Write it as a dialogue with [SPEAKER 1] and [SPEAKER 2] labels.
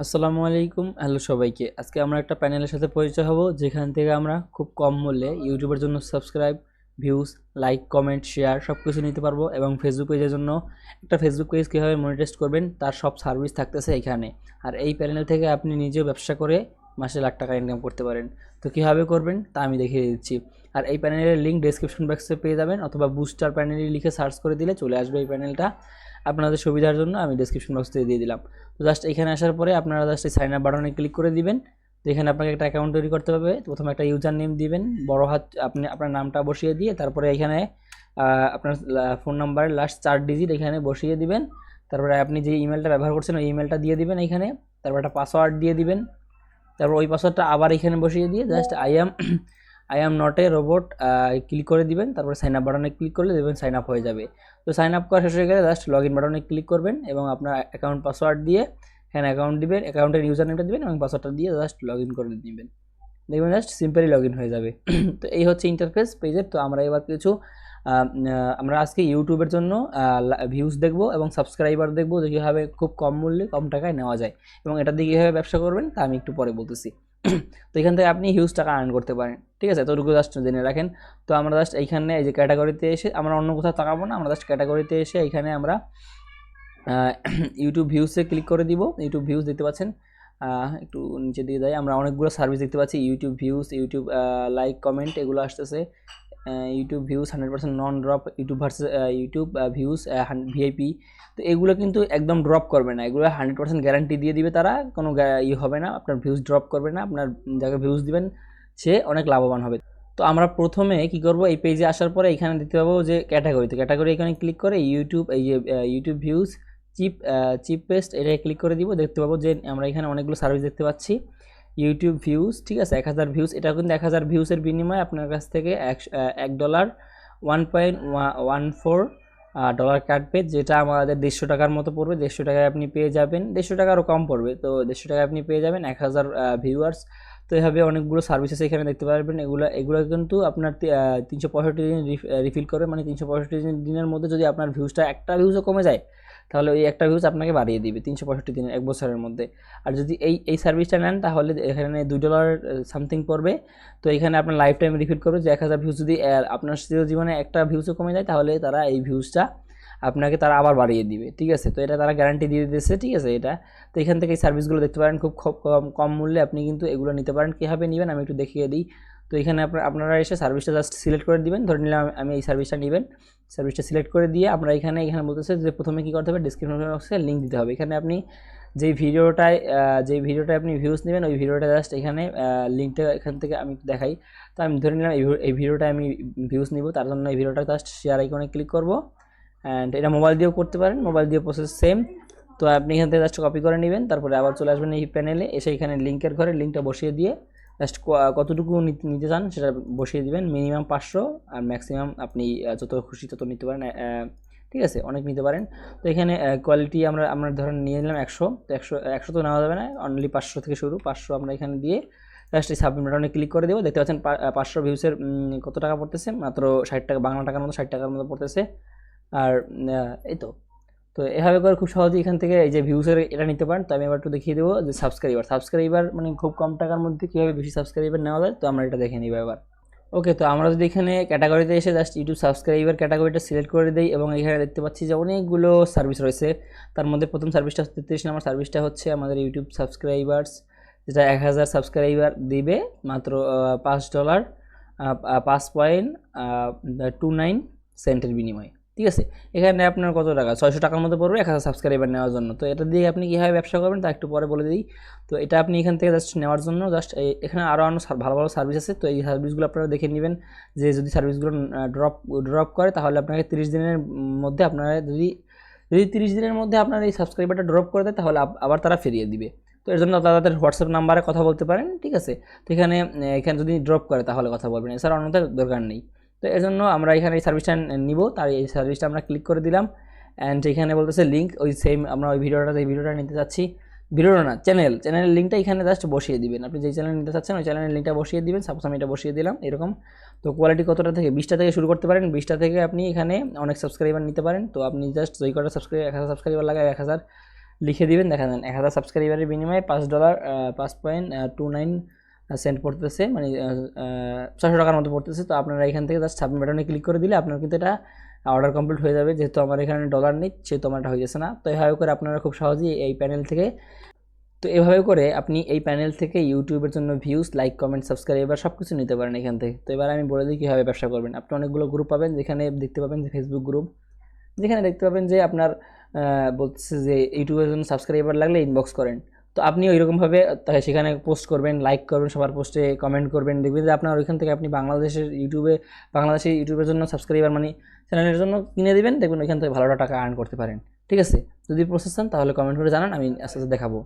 [SPEAKER 1] আসসালামু আলাইকুম, হ্যালো সবাইকে। আজকে আমরা একটা প্যানেলের সাথে পরিচয় হব, যেখান থেকে আমরা খুব কম মূল্যে ইউটিউবের জন্য subscribe, views, like, comment, share সব কিছু নিতে পারবো এবং ফেসবুক পেজের জন্য একটা ফেসবুক পেজ কীভাবে মনিটাইজ করবেন তার সব সার্ভিস থাকতেছে এখানে। আর এই প্যানেল থেকে আপনি নিজেও ব্যবসা করে মাসে লাখ টাকা ইনকাম করতে পারেন। তো কীভাবে করবেন তা আমি দেখিয়ে দিচ্ছি। আর এই প্যানেলের লিঙ্ক ডেসক্রিপশন বক্সে পেয়ে যাবেন, অথবা বুস্টার প্যানেলই লিখে সার্চ করে দিলে চলে আসবে এই প্যানেলটা। আপনাদের সুবিধার জন্য আমি ডেসক্রিপশন বক্সে দিয়ে দিলাম। তো জাস্ট এখানে আসার পরে আপনারা জাস্ট এই সাইন আপ বাটনে ক্লিক করে দিবেন। তো এখানে আপনাকে একটা অ্যাকাউন্ট তৈরি করতে হবে। প্রথমে একটা ইউজার নেম দিবেন, বড় হাত আপনি আপনার নামটা বসিয়ে দিয়ে তারপরে এখানে আপনার ফোন নাম্বারের লাস্ট 4 ডিজিট এখানে বসিয়ে দিবেন। তারপরে আপনি যে ইমেলটা ব্যবহার করছেন ওই ইমেলটা দিয়ে দিবেন এখানে। তারপর একটা পাসওয়ার্ড দিয়ে দিবেন। তারপর ওই পাসওয়ার্ডটা আবার এখানে বসিয়ে দিয়ে just I am not a robot click করে দিবেন। তারপরে সাইন আপ বাটনে ক্লিক করলে দেখবেন সাইন আপ হয়ে যাবে। তো সাইন আপ করা শেষ হয়ে গেলে জাস্ট লগ ইন বাটনে ক্লিক করবেন এবং আপনার অ্যাকাউন্ট পাসওয়ার্ড দিয়ে এখানে অ্যাকাউন্ট দিবেন, অ্যাকাউন্টের ইউজার নেমটা দিবেন এবং পাসওয়ার্ডটা দিয়ে জাস্ট লগ ইন করে দিবেন। দেখবেন জাস্ট সিম্পলি লগ ইন হয়ে যাবে। তো এই হচ্ছে ইন্টারফেস পেজের। তো আমরা এবার কিছু আমরা আজকে ইউটিউবের জন্য ভিউজ দেখব এবং সাবস্ক্রাইবার দেখবো যে কীভাবে খুব কম মূল্যে কম টাকায় নেওয়া যায় এবং এটা দিয়ে কীভাবে ব্যবসা করবেন তা আমি একটু পরে বলতেছি। তো এখান থেকে আপনি হিউজ টাকা আর্ন করতে পারেন, ঠিক আছে? এতটুকু জাস্ট জেনে রাখেন। তো আমরা জাস্ট এইখানে এই যে ক্যাটাগরিতে এসে আমরা অন্য কোথাও তাকাবো না, আমরা জাস্ট ক্যাটাগরিতে এসে এখানে আমরা ইউটিউব ভিউসে ক্লিক করে দিব। ইউটিউব ভিউজ দেখতে পাচ্ছেন, একটু নিচে দিয়ে যাই, আমরা অনেকগুলো সার্ভিস দেখতে পাচ্ছি। YouTube views, YouTube like, comment এগুলো আসতেছে। ইউটিউব ভিউজ 100% নন drop, YouTube versus YouTube views VIP. তো এগুলো কিন্তু একদম ড্রপ করবে না, এগুলো 100% গ্যারান্টি দিয়ে দিবে তারা, কোনো হবে না, আপনার ভিউজ ড্রপ করবে না, আপনার যাকে ভিউজ দিবেন সে অনেক লাভবান হবে। তো আমরা প্রথমে কি করব, এই পেজে আসার পরে এখানে দেখতে পাবো যে ক্যাটাগরিতে, ক্যাটাগরি এখানে ক্লিক করে ইউটিউব, এই যে ইউটিউব ভিউজ চিপেস্ট এটাই ক্লিক করে দিব। দেখতে পাবো যে আমরা এখানে অনেকগুলো সার্ভিস দেখতে পাচ্ছি। ইউটিউব ভিউজ, ঠিক আছে, 1000 ভিউজ। এটা কিন্তু 1000 ভিউজের বিনিময়ে আপনার কাছ থেকে $1 1.14 ডলার কাটবে, যেটা আমাদের 150 টাকার মতো পড়বে। 150 টাকায় আপনি পেয়ে যাবেন, 150 টাকা আরও কম পড়বে, তো 150 টাকায় আপনি পেয়ে যাবেন 1000 ভিউয়ার্স। তো এভাবে অনেকগুলো সার্ভিসেস এখানে দেখতে পারবেন। এগুলো কিন্তু আপনার 365 দিন রিফিল করবে, মানে 365 দিনের মধ্যে যদি আপনার ভিউজটা একটা ভিউজও কমে যায় তাহলে ওই একটা ভিউজ আপনাকে বাড়িয়ে দিবে 365 দিনের, 1 বছরের মধ্যে। আর যদি এই সার্ভিসটা নেন তাহলে এখানে $2 সামথিং পড়বে। তো এখানে আপনার লাইফ টাইম রিফিল করবে, যে 1000 ভিউজ যদি আপনার জীবনে একটা ভিউজও কমে যায় তাহলে তারা এই ভিউজটা আপনাকে তারা আবার বাড়িয়ে দিবে, ঠিক আছে? তো এটা তারা গ্যারান্টি দিয়ে দিতেছে, ঠিক আছে এটা। তো এখান থেকে এই সার্ভিসগুলো দেখতে পারেন, খুব কম মূল্যে আপনি কিন্তু এগুলো নিতে পারেন। কীভাবে নেবেন আমি একটু দেখিয়ে দিই। তো এখানে আপনারা এসে সার্ভিসটা জাস্ট সিলেক্ট করে দিবেন। ধরে নিলাম আমি এই সার্ভিসটা নেবেন, সার্ভিসটা সিলেক্ট করে দিয়ে আমরা এখানে বলতেছে যে প্রথমে কী করতে হবে, ডিসক্রিপশন বক্সে লিঙ্ক দিতে হবে। এখানে আপনি যেই ভিডিওটায় আপনি ভিউজ নেবেন ওই ভিডিওটা জাস্ট এখানে লিঙ্কটা এখান থেকে আমি দেখাই। তো আমি ধরে নিলাম এই ভিডিওটায় আমি ভিউজ নিব, তার জন্য এই ভিডিওটা জাস্ট শেয়ার আইকনে ক্লিক করব। অ্যান্ড এটা মোবাইল দিয়েও করতে পারেন, মোবাইল দিয়ে প্রসেস সেম। তো আপনি এখান থেকে জাস্ট কপি করে নেবেন, তারপরে আবার চলে আসবেন এই প্যানেলে, এসে এখানে লিঙ্কের ঘরে লিঙ্কটা বসিয়ে দিয়ে জাস্ট কতটুকু নিতে চান সেটা বসিয়ে দিবেন। মিনিমাম 500 আর ম্যাক্সিমাম আপনি যত খুশি তত নিতে পারেন, ঠিক আছে, অনেক নিতে পারেন। তো এখানে কোয়ালিটি আমরা ধরেন নিয়ে নিলাম 100। তো 100 তো নেওয়া যাবে না, অনলি 500 থেকে শুরু। 500 আমরা এখানে দিয়ে জাস্ট এই সাবমিট বাটনে ক্লিক করে দেবো। দেখতে পাচ্ছেন 500 ভিউসের কত টাকা পড়তেছে, মাত্র 60 টাকা, বাংলা টাকার মতো 60 টাকার মতো পড়তেছে। আর এই তো তো এভাবে করে খুব সহজেই এখান থেকে এই যে ভিউসের এটা নিতে পারেন। তো আমি এবার একটু দেখিয়ে দেবো যে সাবস্ক্রাইবার মানে খুব কম টাকার মধ্যে কীভাবে বেশি সাবস্ক্রাইবার নেওয়া যায়। তো আমরা এটা দেখে নিব এবার। ওকে, তো আমরা যদি এখানে ক্যাটাগরিতে এসে জাস্ট ইউটিউব সাবস্ক্রাইবার ক্যাটাগরিটা সিলেক্ট করে দিই এবং এখানে দেখতে পাচ্ছি যে অনেকগুলো সার্ভিস রয়েছে। তার মধ্যে প্রথম সার্ভিসটা 33 নম্বর সার্ভিসটা হচ্ছে আমাদের ইউটিউব সাবস্ক্রাইবার্স, যেটা 1000 সাবস্ক্রাইবার দিবে মাত্র $5 5.29 সেন্টের বিনিময়ে, ঠিক আছে? এখানে আপনার কত টাকা, 600 টাকার মতো পড়বে 1000 সাবস্ক্রাইবার নেওয়ার জন্য। তো এটা দিয়ে আপনি কীভাবে ব্যবসা করবেন তা একটু পরে বলে দিই। তো এটা আপনি এখান থেকে জাস্ট নেওয়ার জন্য জাস্ট এখানে আরও ভালো ভালো সার্ভিস আছে। তো এই সার্ভিসগুলো আপনারা দেখে নেবেন, যে যদি সার্ভিসগুলো ড্রপ করে তাহলে আপনাকে 30 দিনের মধ্যে আপনারা যদি 30 দিনের মধ্যে আপনার এই সাবস্ক্রাইবারটা ড্রপ করে দেয় তাহলে আবার তারা ফিরিয়ে দিবে। তো এর জন্য তাদের হোয়াটসঅ্যাপ নাম্বারে কথা বলতে পারেন, ঠিক আছে? তো এখানে যদি ড্রপ করে তাহলে কথা বলবেন, এছাড়া অন্যথায় দরকার নেই। তো এর জন্য আমরা এখানে এই সার্ভিসটা নিব, তার এই সার্ভিসটা আমরা ক্লিক করে দিলাম। অ্যান্ড এখানে বলতেছে লিঙ্ক, ওই সেম আমরা ওই ভিডিওটা নিতে চাচ্ছি, ভিডিওটা না চ্যানেলের লিঙ্কটা এখানে জাস্ট বসিয়ে দিবেন। আপনি যেই চ্যানেল নিতে চাচ্ছেন ওই চ্যানেলের লিঙ্কটা বসিয়ে দিবেন। সাপোজ আমি এটা বসিয়ে দিলাম এরকম। তো কোয়ালিটি কতটা থেকে, 20টা থেকে শুরু করতে পারেন। 20টা থেকে আপনি এখানে অনেক সাবস্ক্রাইবার নিতে পারেন। তো আপনি জাস্ট যেই কটা 1000 সাবস্ক্রাইবার লাগায় 1000 লিখে দিবেন, দেখা যান 1000 সাবস্ক্রাইবারের বিনিময়ে $5 5.29 পড়তেছে, মানে 600 টাকার মতো পড়তেছে। তো আপনারা এখান থেকে জাস্ট সাবমিট বাটনে ক্লিক করে দিলে আপনার কিন্তু এটা অর্ডার কমপ্লিট হয়ে যাবে। যেহেতু আমার এখানে ডলার নেই সেহেতু আমার এটা হয়ে গেছে না। তো এভাবে করে আপনারা খুব সহজেই এই প্যানেল থেকে, তো এভাবে করে আপনি এই প্যানেল থেকে ইউটিউবের জন্য ভিউজ, লাইক, কমেন্ট, সাবস্ক্রাইবার সব কিছু নিতে পারেন এখান থেকে। তো এবার আমি বলে দিই কীভাবে ব্যবসা করবেন। আপনি অনেকগুলো গ্রুপ পাবেন, যেখানে দেখতে পাবেন যে ফেসবুক গ্রুপ, যেখানে দেখতে পাবেন যে আপনার বলতেছে যে ইউটিউবের জন্য সাবস্ক্রাইবার লাগলে ইনবক্স করেন। তো আপনি ওইরকমভাবে তাকে সেখানে পোস্ট করবেন, লাইক করবেন, সবার পোস্টে কমেন্ট করবেন, দেখবেন যে আপনার ওইখান থেকে আপনি বাংলাদেশের ইউটিউবের জন্য সাবস্ক্রাইবার মানে চ্যানেলের জন্য কিনে দেবেন, দেখবেন ওইখান থেকে ভালো টাকা আর্ন করতে পারেন। ঠিক আছে, যদি প্রসেস চান তাহলে কমেন্ট করে জানান, আমি আস্তে আস্তে দেখাবো।